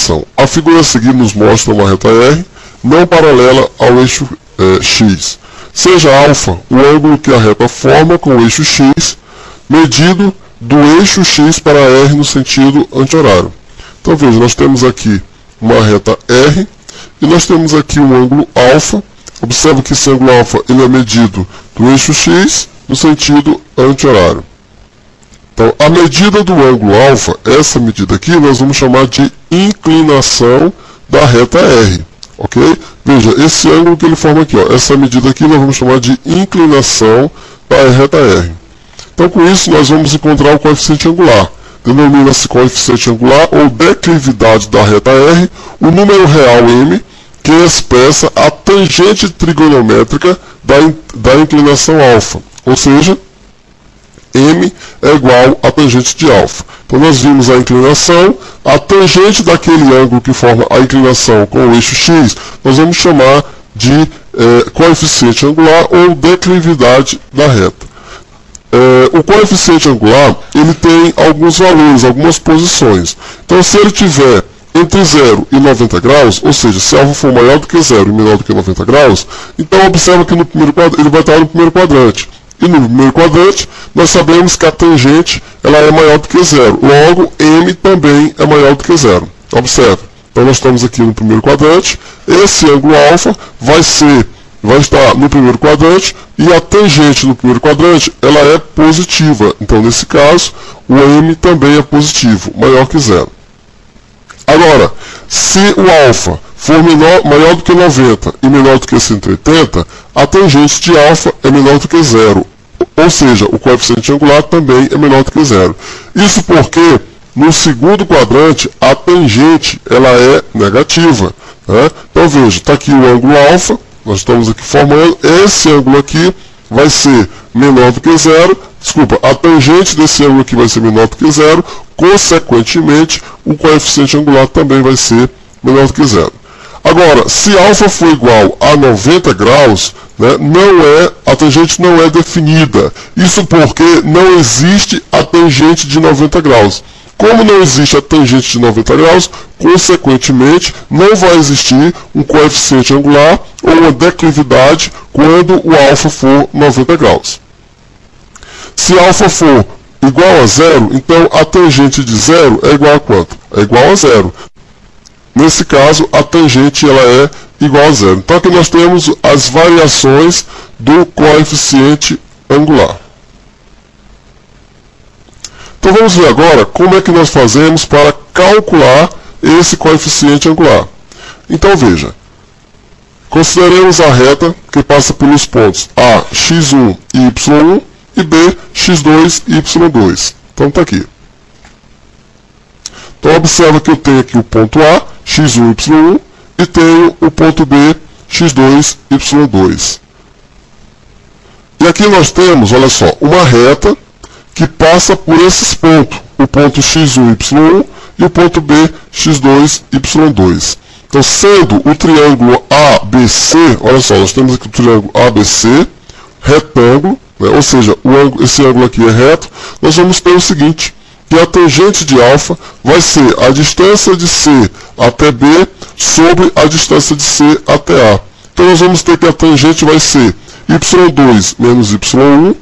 inclinação. A figura a seguir nos mostra uma reta R não paralela ao eixo x. Seja alfa o ângulo que a reta forma com o eixo x, medido do eixo x para R no sentido anti-horário. Então veja, nós temos aqui uma reta R e nós temos aqui um ângulo alfa. Observe que esse ângulo alfa ele é medido do eixo x no sentido anti-horário. Então, a medida do ângulo alfa, essa medida aqui, nós vamos chamar de inclinação da reta R. Ok? Veja, esse ângulo que ele forma aqui, ó, essa medida aqui nós vamos chamar de inclinação da reta R. Então, com isso, nós vamos encontrar o coeficiente angular. Denomina-se coeficiente angular ou declividade da reta R, o número real m, que expressa a tangente trigonométrica da inclinação alfa. Ou seja, m é igual a tangente de alfa. Então nós vimos a inclinação, a tangente daquele ângulo que forma a inclinação com o eixo x, nós vamos chamar de coeficiente angular ou declividade da reta. O coeficiente angular ele tem alguns valores, algumas posições. Então se ele tiver entre 0 e 90 graus, ou seja, se alfa for maior do que 0 e menor do que 90 graus, então observa que no primeiro quadrante, ele vai estar no primeiro quadrante. E no primeiro quadrante, nós sabemos que a tangente ela é maior do que 0. Logo, m também é maior do que 0. Observe. Então, nós estamos aqui no primeiro quadrante. Esse ângulo alfa vai estar no primeiro quadrante e a tangente no primeiro quadrante ela é positiva. Então, nesse caso, o m também é positivo, maior que 0. Agora, se o alfa for maior do que 90 e menor do que 180, a tangente de alfa é menor do que 0. Ou seja, o coeficiente angular também é menor do que 0. Isso porque, no segundo quadrante, a tangente ela é negativa. Né? Então veja, está aqui o ângulo alfa, nós estamos aqui formando, esse ângulo aqui vai ser menor do que 0. Desculpa, a tangente desse ângulo aqui vai ser menor do que 0, consequentemente, o coeficiente angular também vai ser menor do que 0. Agora, se alfa for igual a 90 graus, né, a tangente não é definida. Isso porque não existe a tangente de 90 graus. Como não existe a tangente de 90 graus, consequentemente, não vai existir um coeficiente angular ou uma declividade quando o alfa for 90 graus. Se alfa for igual a 0, então a tangente de 0 é igual a quanto? É igual a 0. Nesse caso, a tangente ela é igual a 0. Então aqui nós temos as variações do coeficiente angular. Então vamos ver agora como é que nós fazemos para calcular esse coeficiente angular. Então veja, consideremos a reta que passa pelos pontos A, x1 e y1 e B, x2 e y2. Então está aqui. Então observa que eu tenho aqui o ponto A, x1, y1, e tenho o ponto B, x2, y2. E aqui nós temos, olha só, uma reta que passa por esses pontos, o ponto x1, y1 e o ponto B, x2, y2. Então, sendo o triângulo ABC, olha só, nós temos aqui o triângulo ABC, retângulo, né, ou seja, esse ângulo aqui é reto, nós vamos ter o seguinte, que a tangente de alfa vai ser a distância de C até B sobre a distância de C até A. Então nós vamos ter que a tangente vai ser y2 menos y1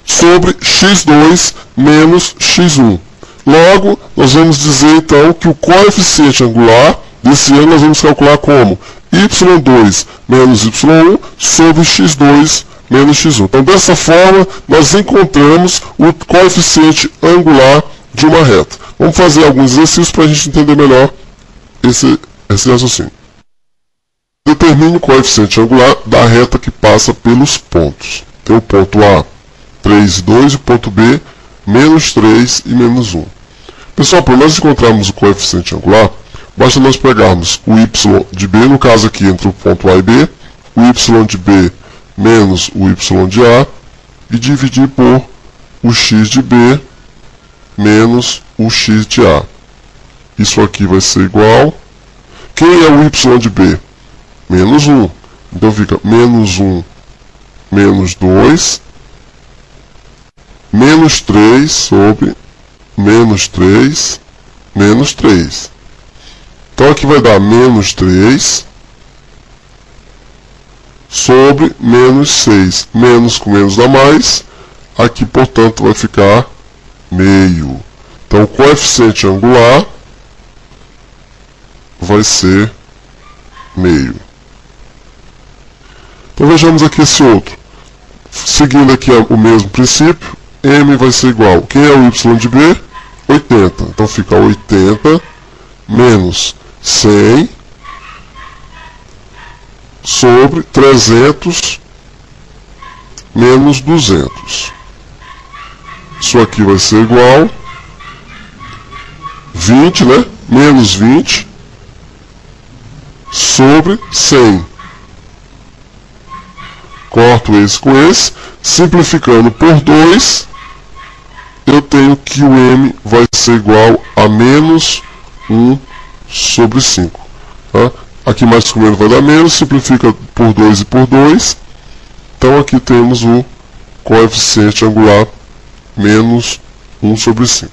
sobre x2 menos x1. Logo, nós vamos dizer então que o coeficiente angular desse ângulo nós vamos calcular como y2 menos y1 sobre x2 menos x1. Então, dessa forma, nós encontramos o coeficiente angular de uma reta. Vamos fazer alguns exercícios para a gente entender melhor esse raciocínio. Determine o coeficiente angular da reta que passa pelos pontos. Tem o ponto A, 3 e 2, e o ponto B, menos 3 e menos 1. Pessoal, para nós encontrarmos o coeficiente angular, basta nós pegarmos o y de B, no caso aqui entre o ponto A e B, o y de B menos o y de A, e dividir por o x de B menos o x de A. Isso aqui vai ser igual... Quem é o y de B? Menos 1. Então fica menos 1 menos 2, menos 3 sobre menos 3, menos 3. Então aqui vai dar menos 3 sobre menos 6. Menos com menos dá mais. Aqui, portanto, vai ficar meio. Então o coeficiente angular vai ser meio. Então vejamos aqui esse outro. Seguindo aqui o mesmo princípio, M vai ser igual. Quem é o Y de B? 80. Então fica 80 menos 100 sobre 300 menos 200. Isso aqui vai ser igual 20, né? Menos 20 sobre 100. Corto esse com esse. Simplificando por 2, eu tenho que o M vai ser igual a menos 1 sobre 5. Tá? Aqui mais com menos vai dar menos, simplifica por 2 e por 2. Então aqui temos o coeficiente angular menos 1 sobre 5.